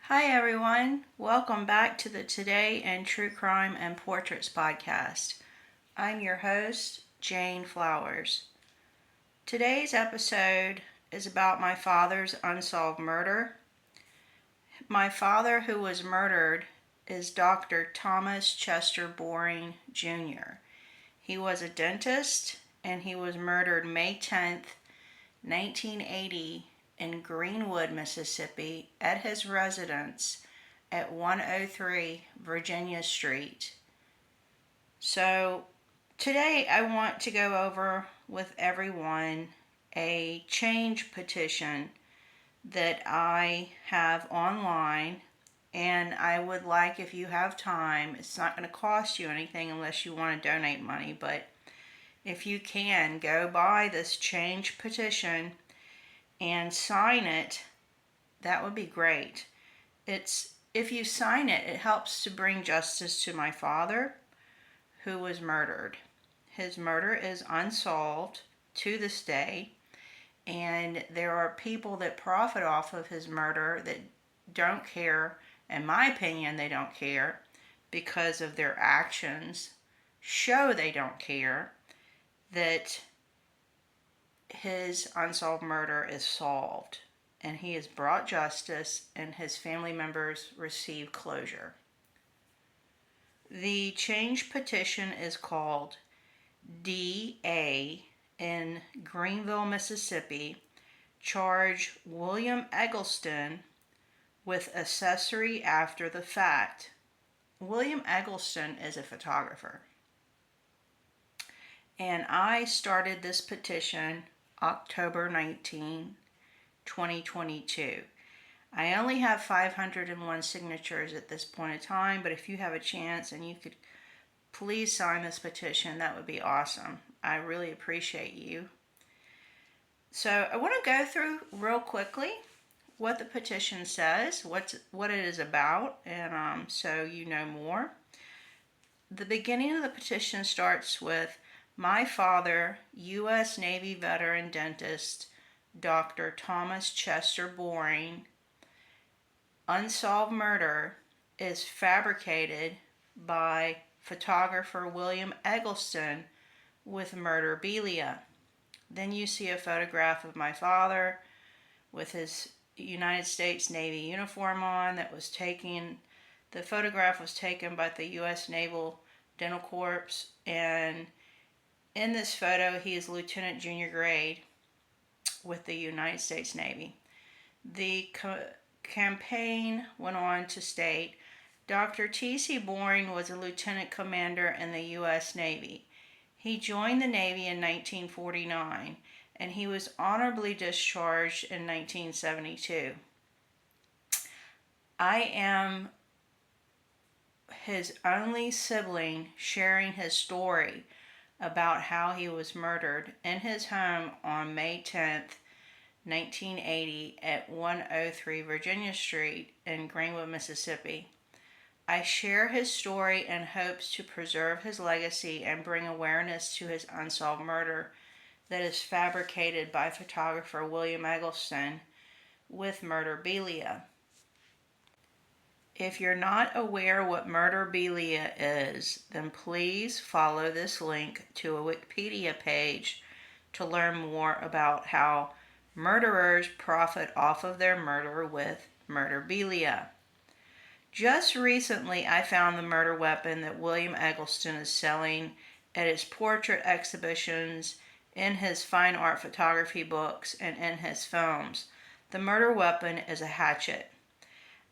Hi everyone, welcome back to the Today in True Crime and Portraits podcast. I'm your host, Jane Flowers. Today's episode is about my father's unsolved murder. My father, who was murdered, is Dr. Thomas Chester Boring Jr. He was a dentist and he was murdered May 10th, 1980 in Greenville, Mississippi at his residence at 103 Virginia Street. So today I want to go over with everyone a change petition that I have online, and I would like, if you have time, it's not going to cost you anything unless you want to donate money, but if you can, go buy this change petition and sign it. That would be great. If you sign it, it helps to bring justice to my father, who was murdered. His murder is unsolved to this day, and there are people that profit off of his murder that don't care. In my opinion, they don't care because of their actions show they don't care that his unsolved murder is solved, and he has brought justice, and his family members receive closure. The change petition is called DA in Greenville, Mississippi, charge William Eggleston with accessory after the fact. William Eggleston is a photographer, and I started this petition October 19, 2022. I only have 501 signatures at this point in time, but if you have a chance and you could please sign this petition, that would be awesome. I really appreciate you. So I want to go through real quickly what the petition says, what it is about, and so you know more. The beginning of the petition starts with, my father, U.S. Navy veteran dentist, Dr. Thomas Chester Boring, unsolved murder is fabricated by photographer William Eggleston with Murderabilia. Then you see a photograph of my father with his United States Navy uniform on that was taken. The photograph was taken by the U.S. Naval Dental Corps, and in this photo, he is Lieutenant Junior Grade with the United States Navy. The campaign went on to state, Dr. T.C. Boring was a lieutenant commander in the U.S. Navy. He joined the Navy in 1949, and he was honorably discharged in 1972. I am his only sibling sharing his story about how he was murdered in his home on May 10th, 1980 at 103 Virginia Street in Greenville, Mississippi. I share his story in hopes to preserve his legacy and bring awareness to his unsolved murder that is fabricated by photographer William Eggleston with Murderabilia. If you're not aware what Murderabilia is, then please follow this link to a Wikipedia page to learn more about how murderers profit off of their murder with Murderabilia. Just recently, I found the murder weapon that William Eggleston is selling at his portrait exhibitions, in his fine art photography books, and in his films. The murder weapon is a hatchet.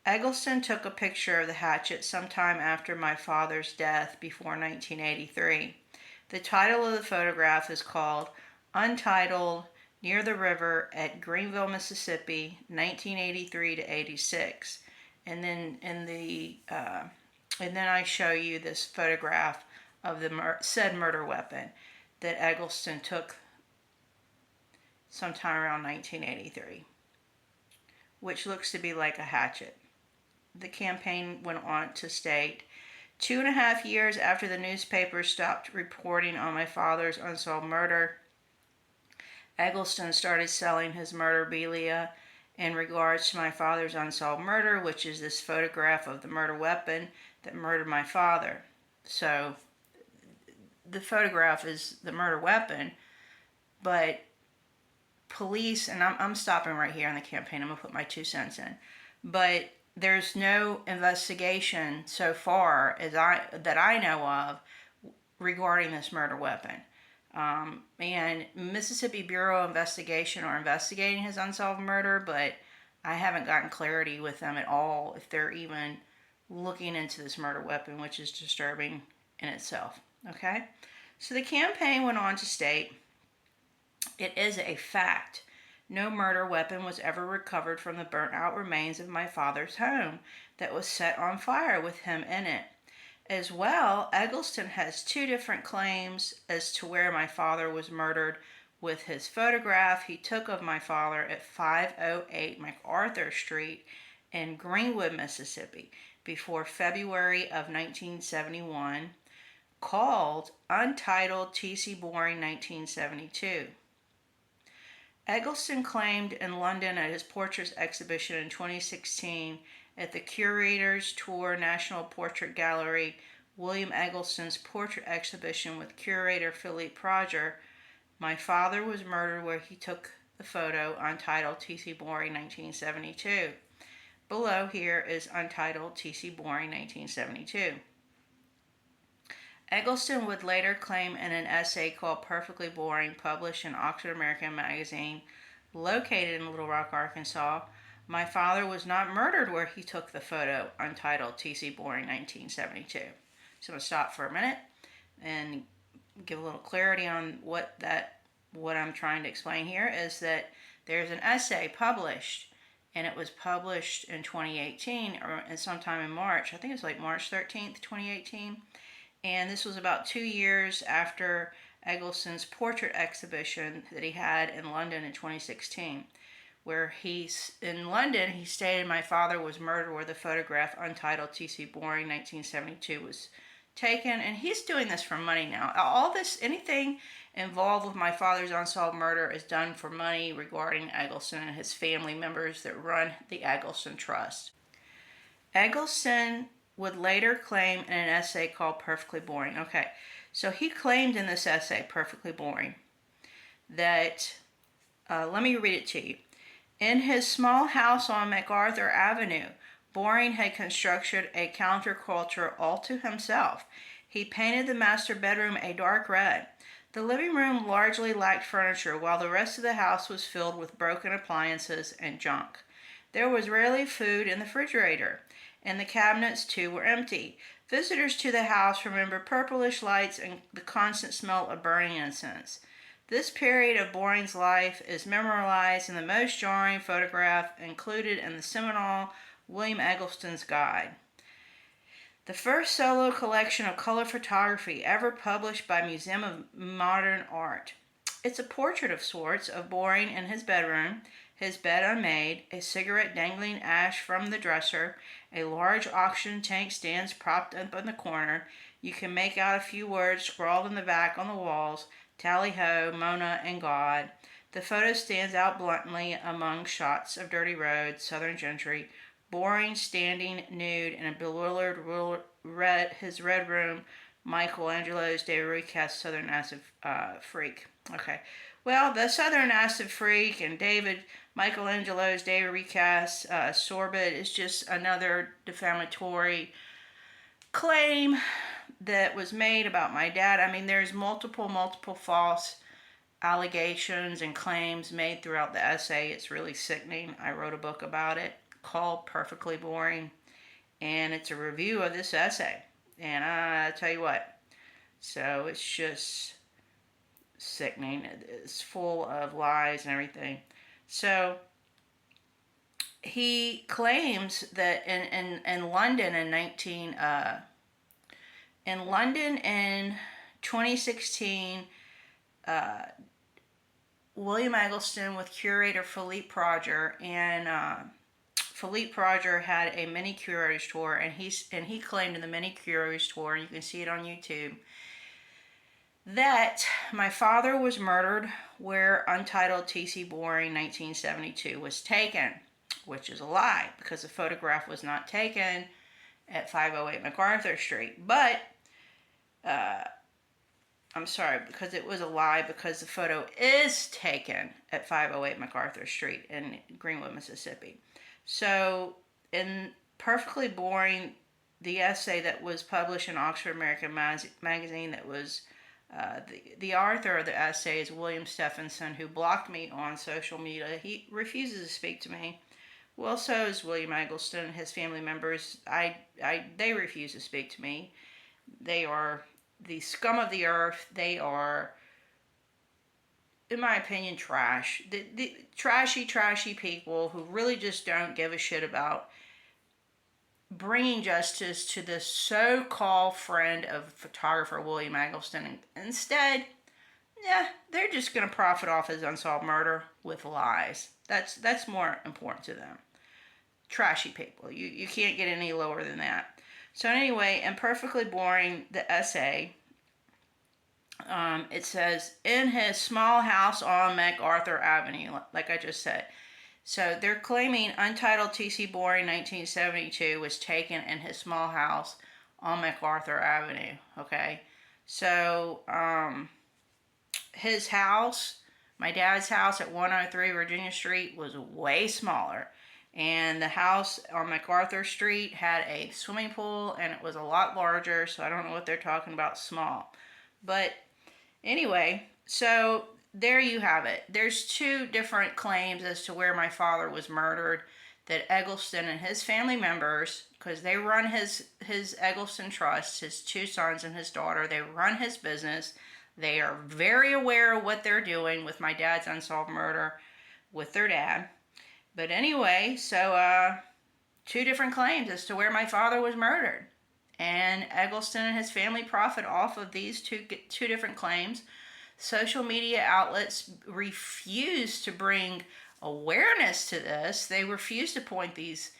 Eggleston took a picture of the hatchet sometime after my father's death before 1983. The title of the photograph is called Untitled Near the River at Greenville, Mississippi, 1983 to 86. And then I show you this photograph of the said murder weapon that Eggleston took sometime around 1983, which looks to be like a hatchet. The campaign went on to state, 2.5 years after the newspapers stopped reporting on my father's unsolved murder, Eggleston started selling his Murderabilia in regards to my father's unsolved murder, which is this photograph of the murder weapon that murdered my father. So the photograph is the murder weapon, but police, and I'm stopping right here on the campaign, I'm going to put my 2 cents in, but there's no investigation so far that I know of regarding this murder weapon. And Mississippi Bureau of Investigation are investigating his unsolved murder, but I haven't gotten clarity with them at all if they're even looking into this murder weapon, which is disturbing in itself. Okay? So the campaign went on to state, "It is a fact. No murder weapon was ever recovered from the burnt out remains of my father's home that was set on fire with him in it. As well, Eggleston has 2 different claims as to where my father was murdered with his photograph he took of my father at 508 MacArthur Street in Greenville, Mississippi, before February of 1971, called Untitled T.C. Boring 1972. Eggleston claimed in London at his portraits exhibition in 2016 at the Curators Tour National Portrait Gallery, William Eggleston's portrait exhibition with curator Philippe Proger, my father was murdered where he took the photo, Untitled T.C. Boring 1972. Below here is Untitled T.C. Boring 1972. Eggleston would later claim in an essay called Perfectly Boring, published in Oxford American Magazine, located in Little Rock, Arkansas, my father was not murdered where he took the photo, Untitled T.C. Boring 1972. So I'm going to stop for a minute and give a little clarity on what I'm trying to explain here is that there's an essay published, and it was published in 2018 or sometime in March. I think it's like March 13th, 2018. And this was about 2 years after Eggleston's portrait exhibition that he had in London in 2016, where in London he stated my father was murdered where the photograph Untitled T.C. Boring 1972 was taken. And he's doing this for money now. All this, anything involved with my father's unsolved murder is done for money regarding Eggleston and his family members that run the Eggleston Trust. Eggleston would later claim in an essay called Perfectly Boring. Okay, so he claimed in this essay, Perfectly Boring, that, let me read it to you. In his small house on MacArthur Avenue, Boring had constructed a counterculture all to himself. He painted the master bedroom a dark red. The living room largely lacked furniture, while the rest of the house was filled with broken appliances and junk. There was rarely food in the refrigerator, and the cabinets too were empty. Visitors to the house remember purplish lights and the constant smell of burning incense. This period of Boring's life is memorialized in the most jarring photograph included in the seminal William Eggleston's Guide, the first solo collection of color photography ever published by Museum of Modern Art. It's a portrait of sorts of Boring in his bedroom, his bed unmade, a cigarette dangling ash from the dresser, a large oxygen tank stands propped up in the corner. You can make out a few words scrawled in the back on the walls, tally-ho, Mona, and God. The photo stands out bluntly among shots of dirty roads, southern gentry, Boring standing nude in a bewildered his red room, Michelangelo's De Recast Southern Acid Freak. Okay, well, the Southern Acid Freak and Michelangelo's De Recast Sorbet is just another defamatory claim that was made about my dad. I mean, there's multiple false allegations and claims made throughout the essay. It's really sickening. I wrote a book about it called Perfectly Boring, and it's a review of this essay. And I tell you what, so it's just sickening. It's full of lies and everything. So he claims that in London in 2016, William Eggleston with curator Philippe Proger, and Philippe Proger had a mini curators tour, and he claimed in the mini curators tour, and you can see it on YouTube, that my father was murdered where Untitled T.C. Boring 1972 was taken. which is a lie because the photograph was not taken at 508 MacArthur Street. But, I'm sorry, because it was a lie because the photo is taken at 508 MacArthur Street in Greenville, Mississippi. So, in Perfectly Boring, the essay that was published in Oxford American Magazine, that was the author of the essay is William Stephenson, who blocked me on social media. He refuses to speak to me. Well, so is William Eggleston. His family members, they refuse to speak to me. They are the scum of the earth. They are, in my opinion, trash. The trashy people who really just don't give a shit about bringing justice to this so-called friend of photographer William Eggleston. Instead, they're just going to profit off his unsolved murder with lies. That's more important to them. Trashy people. You can't get any lower than that. So anyway, in Perfectly Boring, the essay, it says, in his small house on MacArthur Avenue, like I just said. So they're claiming Untitled T.C. Boring 1972 was taken in his small house on MacArthur Avenue, okay? So his house, my dad's house at 103 Virginia Street, was way smaller. And the house on MacArthur Street had a swimming pool, and it was a lot larger, so I don't know what they're talking about small. But anyway, so there you have it. There's two different claims as to where my father was murdered, that Eggleston and his family members, because they run his Eggleston Trust, his two sons and his daughter, they run his business. They are very aware of what they're doing with my dad's unsolved murder with their dad. But anyway, so two different claims as to where my father was murdered. And Eggleston and his family profit off of these two different claims. Social media outlets refuse to bring awareness to this. They refuse to point these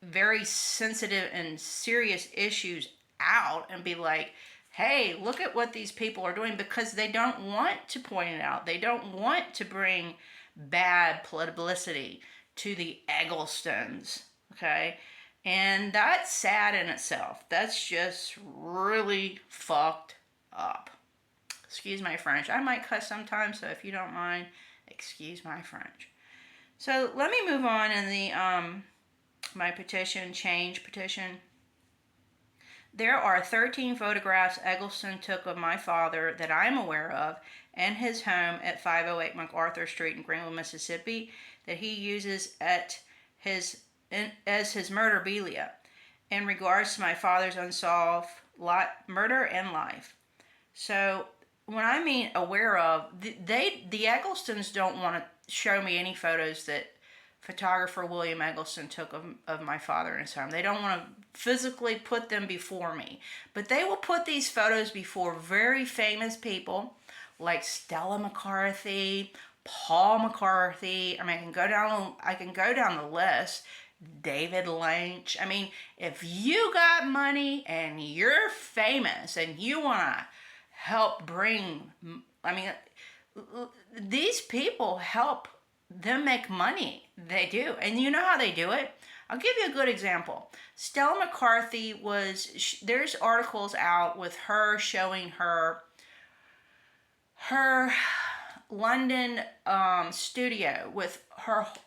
very sensitive and serious issues out and be like, hey, look at what these people are doing, because they don't want to point it out. They don't want to bring bad publicity to the Egglestons, okay? And that's sad in itself. That's just really fucked up. Excuse my French. I might cuss sometimes, so if you don't mind, excuse my French. So let me move on in the my change petition. There are 13 photographs Eggleston took of my father that I'm aware of in his home at 508 MacArthur Street in Greenville, Mississippi, that he uses as his murderabilia in regards to my father's unsolved murder and life. So when I mean aware of, the Egglestons don't want to show me any photos that photographer William Eggleston took of my father and his home. They don't want to physically put them before me. But they will put these photos before very famous people like Stella McCarthy, Paul McCarthy. I mean, I can go down the list. David Lynch. I mean, if you got money and you're famous and you want to help bring, I mean, these people help them make money. They do. And you know how they do it? I'll give you a good example. Stella McCarthy there's articles out with her showing her London studio with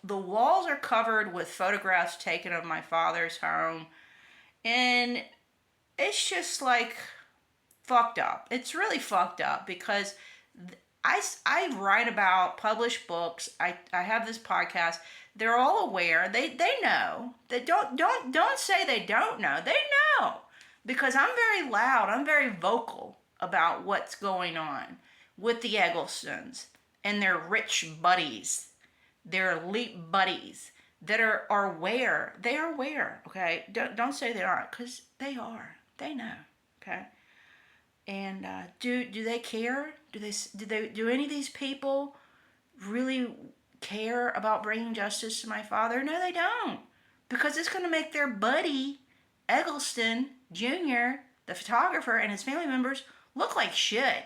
the walls are covered with photographs taken of my father's home, and it's just like fucked up. It's really fucked up because I write about, publish books. I have this podcast. They're all aware. They know. They don't say they don't know. They know, because I'm very loud. I'm very vocal about what's going on with the Egglestons and their rich buddies, their elite buddies that are aware. They are aware, okay? Don't say they aren't, because they are. They know, okay? And do they care? Do any of these people really care about bringing justice to my father? No, they don't, because it's going to make their buddy Eggleston Jr., the photographer, and his family members look like shit.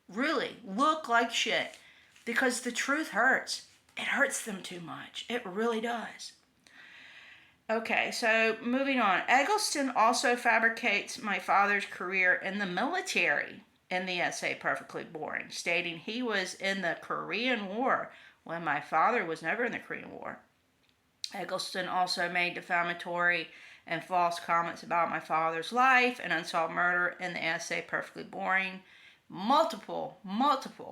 Really look like shit, because the truth hurts. It hurts them too much. It really does. Okay, so moving on. Eggleston also fabricates my father's career in the military in the essay Perfectly Boring, stating he was in the Korean War when my father was never in the Korean War. Eggleston also made defamatory and false comments about my father's life and unsolved murder in the essay Perfectly Boring. Multiple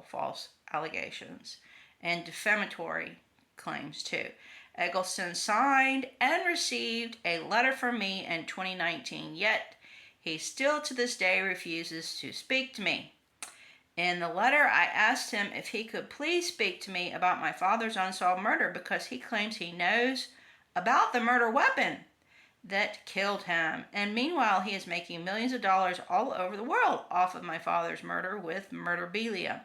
false allegations and defamatory claims too. Eggleston signed and received a letter from me in 2019, yet he still to this day refuses to speak to me. In the letter, I asked him if he could please speak to me about my father's unsolved murder because he claims he knows about the murder weapon that killed him. And meanwhile, he is making millions of dollars all over the world off of my father's murder with Murderabilia.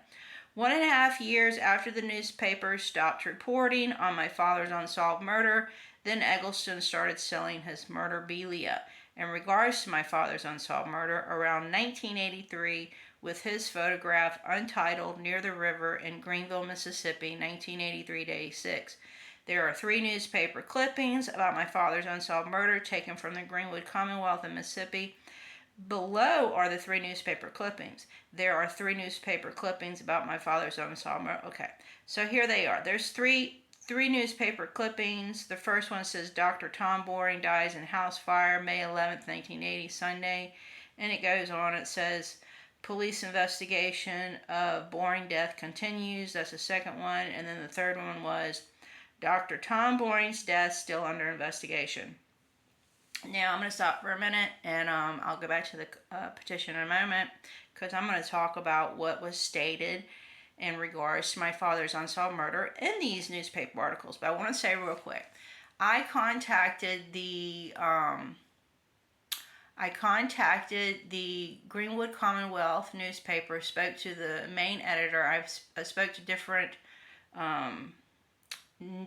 1.5 years after the newspapers stopped reporting on my father's unsolved murder, then Eggleston started selling his Murderabilia in regards to my father's unsolved murder around 1983 with his photograph untitled Near the River in Greenville, Mississippi, 1983-86. There are 3 newspaper clippings about my father's unsolved murder taken from the Greenwood Commonwealth in Mississippi. Below are the 3 newspaper clippings. There are 3 newspaper clippings about my father's unsolved murder. Okay, so here they are. There's three newspaper clippings. The first one says Dr. Tom Boring dies in house fire, May 11th, 1980, Sunday. And it goes on. It says police investigation of Boring death continues. That's the second one. And then the third one was Dr. Tom Boring's death still under investigation. Now I'm going to stop for a minute and I'll go back to the petition in a moment because I'm going to talk about what was stated in regards to my father's unsolved murder in these newspaper articles. But I want to say real quick, I contacted the Greenwood Commonwealth newspaper, spoke to the main editor. I spoke to different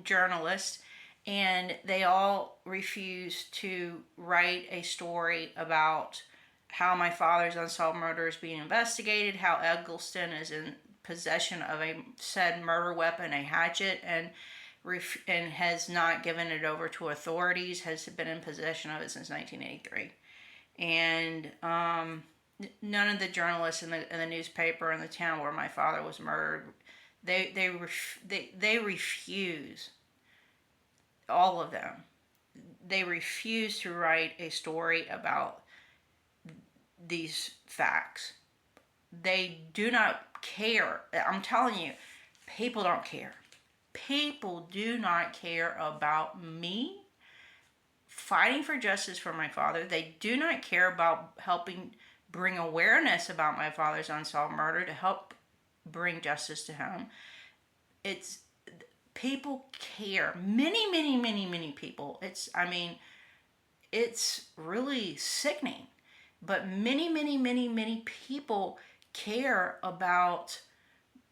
journalists, and they all refused to write a story about how my father's unsolved murder is being investigated, how Eggleston is in possession of a said murder weapon, a hatchet, and has not given it over to authorities, has been in possession of it since 1983. And none of the journalists in the newspaper in the town where my father was murdered, they refuse. All of them. They refuse to write a story about these facts. They do not care. I'm telling you, people don't care. People do not care about me fighting for justice for my father. They do not care about helping bring awareness about my father's unsolved murder to help bring justice to him. People care. Many people. It's really sickening. But many people care about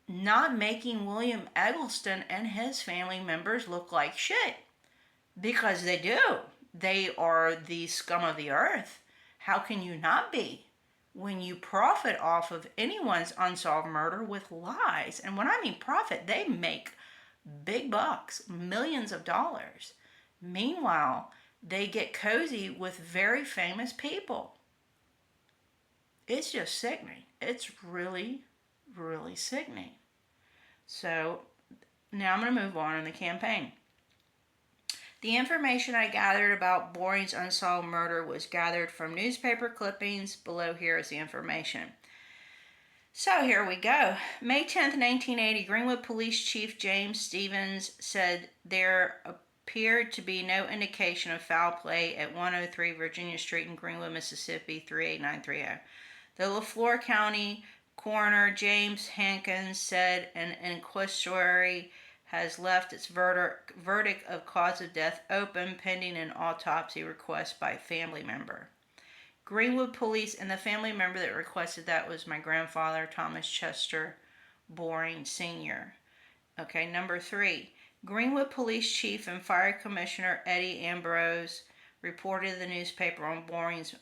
not making William Eggleston and his family members look like shit. Because they do. They are the scum of the earth. How can you not be when you profit off of anyone's unsolved murder with lies? And when I mean profit, they make big bucks, millions of dollars. Meanwhile, they get cozy with very famous people. It's just sickening. It's really, really sickening. So now I'm going to move on in the campaign. The information I gathered about Boring's unsolved murder was gathered from newspaper clippings. Below here is the information. So here we go. May 10th, 1980, Greenwood Police Chief James Stevens said there appeared to be no indication of foul play at 103 Virginia Street in Greenwood, Mississippi, 38930. The LaFleur County Coroner James Hankins said an inquisitory has left its verdict of cause of death open pending an autopsy request by a family member. Greenwood Police and the family member that requested that was my grandfather, Thomas Chester Boring Sr. Okay, number 3. Greenwood Police Chief and Fire Commissioner Eddie Ambrose reported to the newspaper on Boring's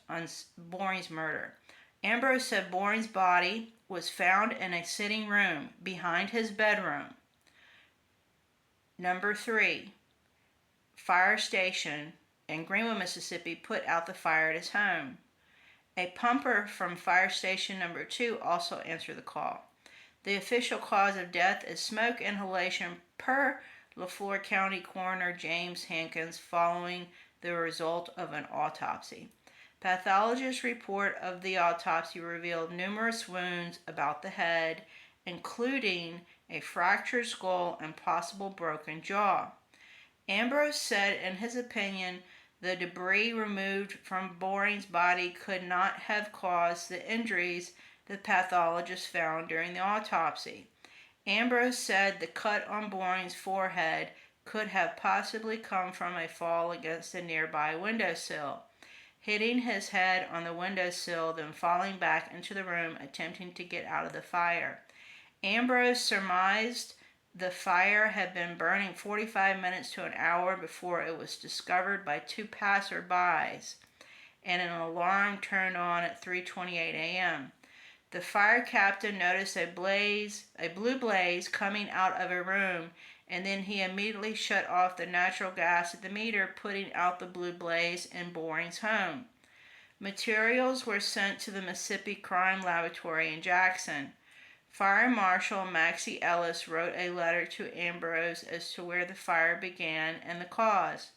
murder. Ambrose said Boring's body was found in a sitting room behind his bedroom. Number 3, fire station in Greenville, Mississippi put out the fire at his home. A pumper from fire station number 2 also answered the call. The official cause of death is smoke inhalation per Leflore County Coroner James Hankins following the result of an autopsy. Pathologist's report of the autopsy revealed numerous wounds about the head, including a fractured skull and possible broken jaw. Ambrose said in his opinion the debris removed from Boring's body could not have caused the injuries the pathologist found during the autopsy. Ambrose said the cut on Boring's forehead could have possibly come from a fall against a nearby windowsill, hitting his head on the windowsill, then falling back into the room, attempting to get out of the fire. Ambrose surmised the fire had been burning 45 minutes to an hour before it was discovered by 2 passerbys, and an alarm turned on at 3:28 a.m. The fire captain noticed a blue blaze coming out of a room, and then he immediately shut off the natural gas at the meter, putting out the blue blaze in Boring's home. Materials were sent to the Mississippi Crime Laboratory in Jackson. Fire Marshal Maxie Ellis wrote a letter to Ambrose as to where the fire began and the cause.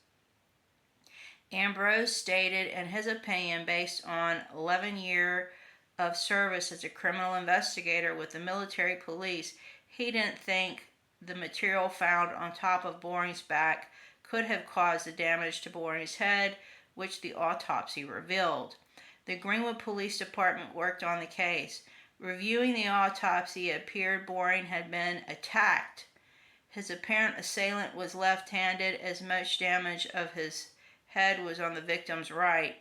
Ambrose stated in his opinion, based on 11 years of service as a criminal investigator with the military police, he didn't think the material found on top of Boring's back could have caused the damage to Boring's head, which the autopsy revealed. The Greenville Police Department worked on the case. Reviewing the autopsy, it appeared Boring had been attacked. His apparent assailant was left-handed, as much damage of his head was on the victim's right.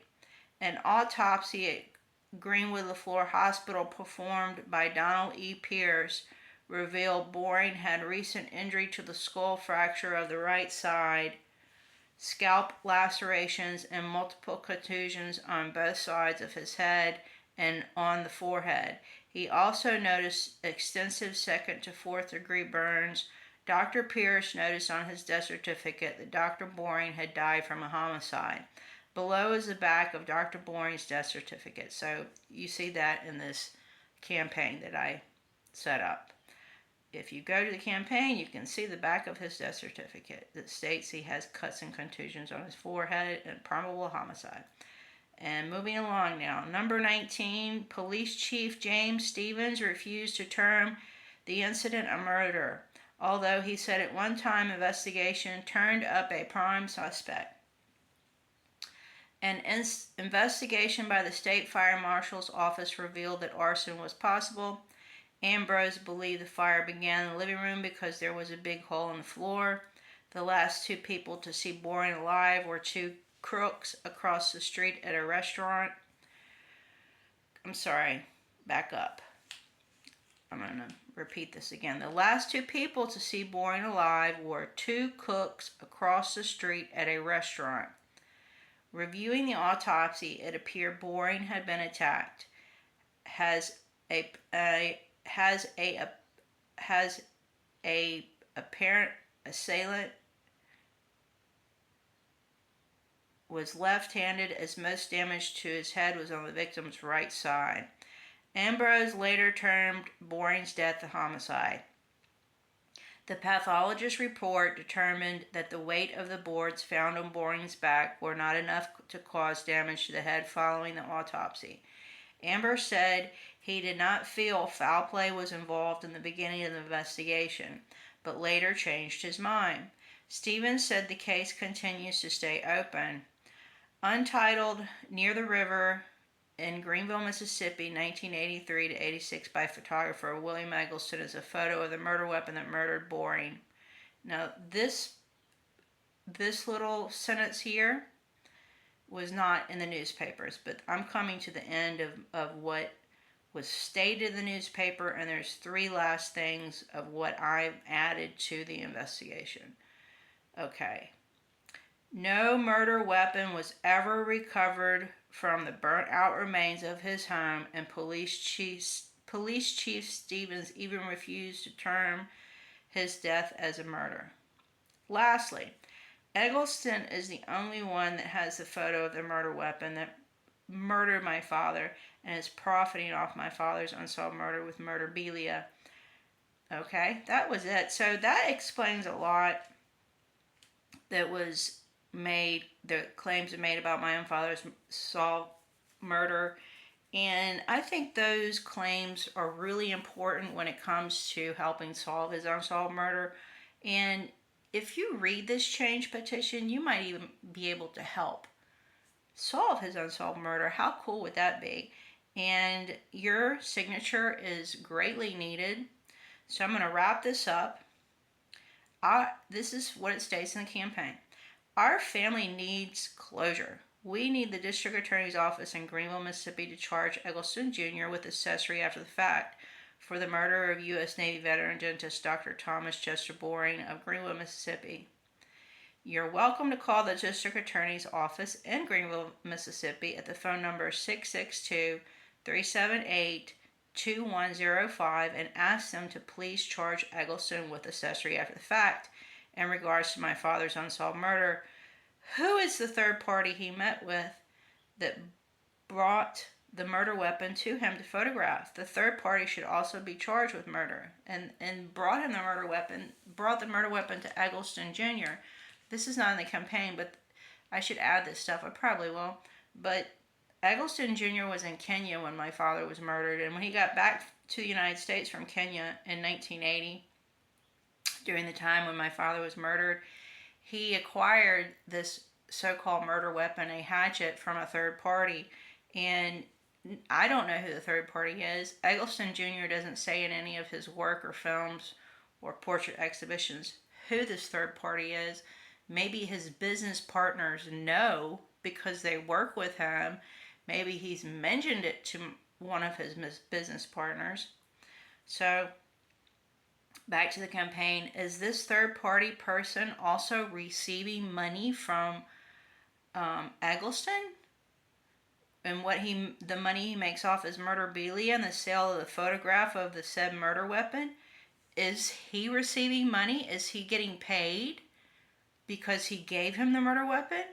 An autopsy at Greenwood Leflore Hospital performed by Donald E. Pierce revealed Boring had recent injury to the skull fracture of the right side, scalp lacerations, and multiple contusions on both sides of his head and on the forehead. He also noticed extensive 2nd to 4th degree burns. Dr. Pierce noticed on his death certificate that Dr. Boring had died from a homicide. Below is the back of Dr. Boring's death certificate. So you see that in this campaign that I set up. If you go to the campaign, you can see the back of his death certificate that states he has cuts and contusions on his forehead and probable homicide. And moving along now. Number 19, Police Chief James Stevens refused to term the incident a murder, although he said at one time investigation turned up a prime suspect. An investigation by the State Fire Marshal's office revealed that arson was possible. Ambrose believed the fire began in the living room because there was a big hole in the floor. The last 2 people to see Boring alive were 2 crooks across the street at a restaurant. Back up. I'm going to repeat this again. The last 2 people to see Boring alive were 2 cooks across the street at a restaurant. Reviewing the autopsy, it appeared Boring had been attacked. Has a apparent assailant was left-handed, as most damage to his head was on the victim's right side. Ambrose later termed Boring's death a homicide. The pathologist's report determined that the weight of the boards found on Boring's back were not enough to cause damage to the head following the autopsy. Ambrose said he did not feel foul play was involved in the beginning of the investigation, but later changed his mind. Stevens said the case continues to stay open. Untitled, Near the River in Greenville, Mississippi, 1983 to 86 by photographer William Eggleston is a photo of the murder weapon that murdered Boring. Now, this little sentence here was not in the newspapers, but I'm coming to the end of what was stated in the newspaper, and there's 3 last things of what I've added to the investigation. Okay. No murder weapon was ever recovered from the burnt-out remains of his home, and Police Chief Stevens even refused to term his death as a murder. Lastly, Eggleston is the only one that has the photo of the murder weapon that murdered my father and is profiting off my father's unsolved murder with Murderabilia. Okay, that was it. So that explains a lot that was made, the claims made about my own father's solved murder. And I think those claims are really important when it comes to helping solve his unsolved murder. And if you read this change petition, you might even be able to help solve his unsolved murder. How cool would that be? And your signature is greatly needed. So I'm going to wrap this up. This is what it states in the campaign. Our family needs closure. We need the District Attorney's Office in Greenville, Mississippi to charge Eggleston Jr. with accessory after the fact for the murder of U.S. Navy veteran dentist Dr. Thomas Chester Boring of Greenville, Mississippi. You're welcome to call the District Attorney's Office in Greenville, Mississippi at the phone number 662-378-2105 and ask them to please charge Eggleston with accessory after the fact in regards to my father's unsolved murder. Who is the third party he met with that brought the murder weapon to him to photograph? The third party should also be charged with murder and brought the murder weapon to Eggleston Jr. This is not in the campaign, but I should add this stuff. I probably will. But Eggleston Jr. was in Kenya when my father was murdered, and when he got back to the United States from Kenya in 1980, during the time when my father was murdered, he acquired this so-called murder weapon, a hatchet, from a third party. And I don't know who the third party is. Eggleston Jr. doesn't say in any of his work or films or portrait exhibitions who this third party is. Maybe his business partners know because they work with him. Maybe he's mentioned it to one of his business partners. So, back to the campaign. Is this third party person also receiving money from Eggleston? And the money he makes off his Murderabilia and the sale of the photograph of the said murder weapon? Is he receiving money? Is he getting paid because he gave him the murder weapon?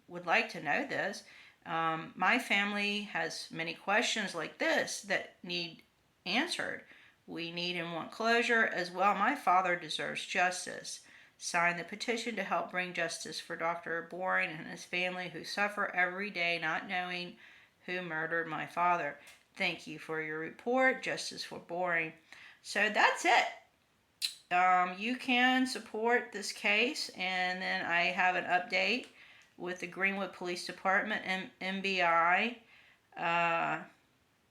Would like to know this. My family has many questions like this that need answered. We need and want closure as well. My father deserves justice. Sign the petition to help bring justice for Dr. Boring and his family who suffer every day not knowing who murdered my father. Thank you for your report. Justice for Boring. So that's it. You can support this case, and then I have an update with the Greenwood Police Department and MBI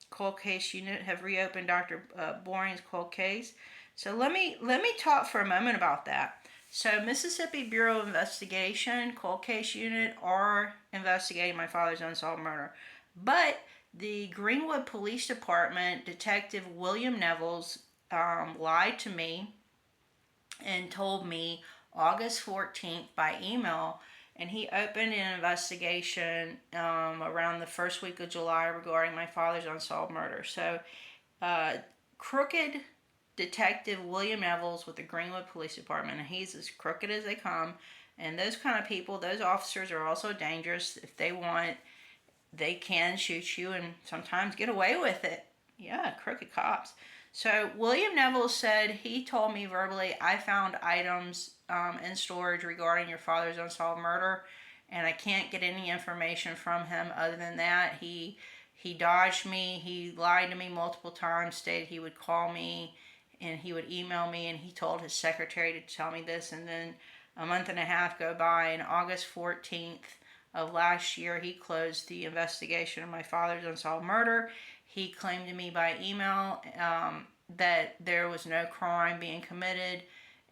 cold case unit have reopened Dr. Boring's cold case. So let me talk for a moment about that. So Mississippi Bureau of Investigation cold case unit are investigating my father's unsolved murder, but the Greenwood Police Department Detective William Eggleston lied to me and told me August 14th by email, and he opened an investigation around the first week of July regarding my father's unsolved murder. So, crooked Detective William Eggleston with the Greenwood Police Department, and he's as crooked as they come. And those kind of people, those officers are also dangerous. If they want, they can shoot you and sometimes get away with it. Yeah, crooked cops. So William Eggleston said he told me verbally, I found items in storage regarding your father's unsolved murder, and I can't get any information from him other than that. He dodged me. He lied to me multiple times, stated he would call me and he would email me, and he told his secretary to tell me this. And then a month and a half go by, and August 14th of last year, he closed the investigation of my father's unsolved murder. He claimed to me by email that there was no crime being committed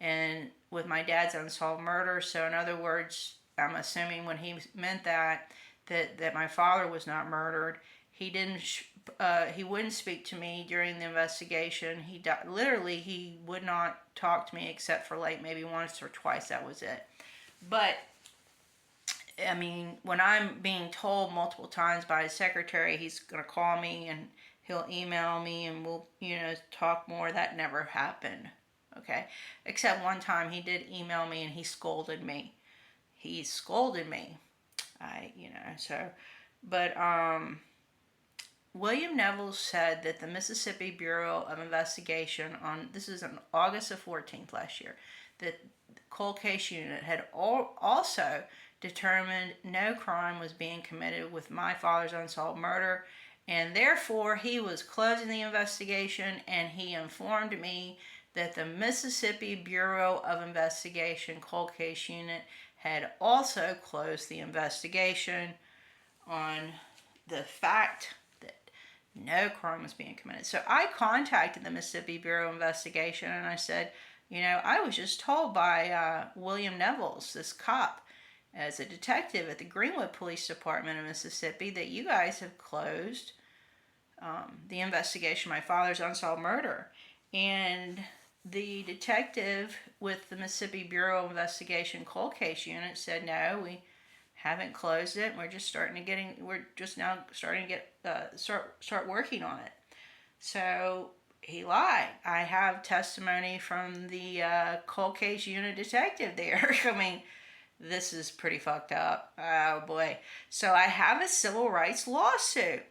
and with my dad's unsolved murder. So in other words, I'm assuming when he meant that my father was not murdered. He wouldn't speak to me during the investigation. He would not talk to me except for like maybe once or twice. That was it. But I mean, when I'm being told multiple times by his secretary he's going to call me and he'll email me and we'll, talk more, that never happened. Okay, except one time he did email me and he scolded me. He scolded me. But William Neville said that the Mississippi Bureau of Investigation this is on August the 14th last year, that the cold case unit had also determined no crime was being committed with my father's unsolved murder, and therefore he was closing the investigation, and he informed me that the Mississippi Bureau of Investigation cold case unit had also closed the investigation on the fact that no crime was being committed. So I contacted the Mississippi Bureau of Investigation and I said, I was just told by William Nevels, this cop, as a detective at the Greenville Police Department of Mississippi, that you guys have closed the investigation of my father's unsolved murder. And the detective with the Mississippi Bureau of Investigation cold case unit said, no, we haven't closed it. We're just starting to start working on it. So he lied. I have testimony from the cold case unit detective there. I mean, this is pretty fucked up. Oh boy. So I have a civil rights lawsuit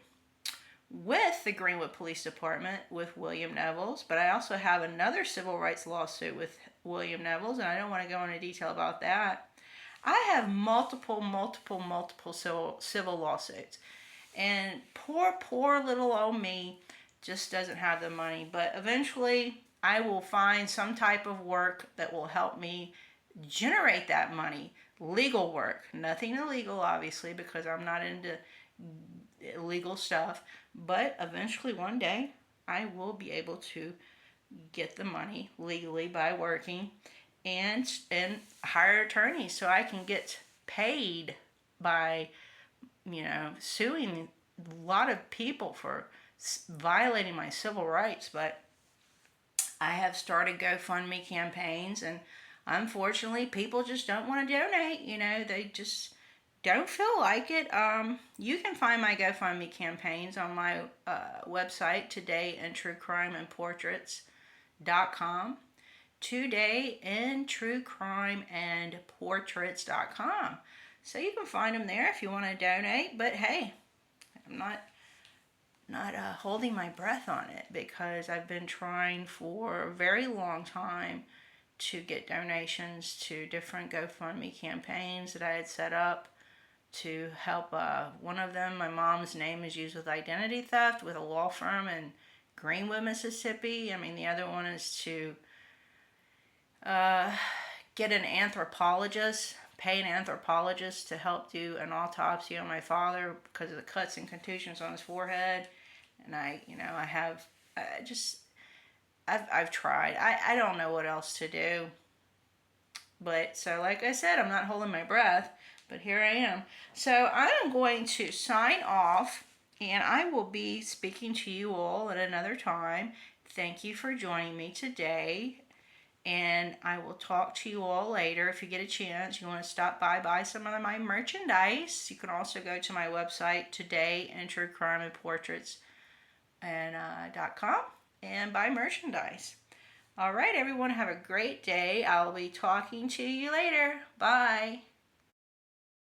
with the Greenwood Police Department with William Nevels, but I also have another civil rights lawsuit with William Nevels, and I don't want to go into detail about that. I have multiple civil lawsuits, and poor little old me just doesn't have the money, but eventually I will find some type of work that will help me generate that money. Legal work, nothing illegal obviously, because I'm not into illegal stuff, but eventually one day I will be able to get the money legally by working and hire attorneys so I can get paid by suing a lot of people for violating my civil rights. But I have started GoFundMe campaigns, and unfortunately people just don't want to donate. They just don't feel like it. You can find my GoFundMe campaigns on my website, todayintruecrimeandportraits.com. todayintruecrimeandportraits.com. So you can find them there if you want to donate. But hey, I'm not holding my breath on it, because I've been trying for a very long time to get donations to different GoFundMe campaigns that I had set up to help. One of them, my mom's name is used with identity theft with a law firm in Greenville, Mississippi. The other one is to get an anthropologist, pay an anthropologist to help do an autopsy on my father because of the cuts and contusions on his forehead. And I've tried. I don't know what else to do. But so, like I said, I'm not holding my breath, but here I am. So I am going to sign off, and I will be speaking to you all at another time. Thank you for joining me today, and I will talk to you all later. If you get a chance, you want to stop by, buy some of my merchandise. You can also go to my website, todayintruecrimeandportraits.com, and buy merchandise. All right, everyone, have a great day. I'll be talking to you later. Bye.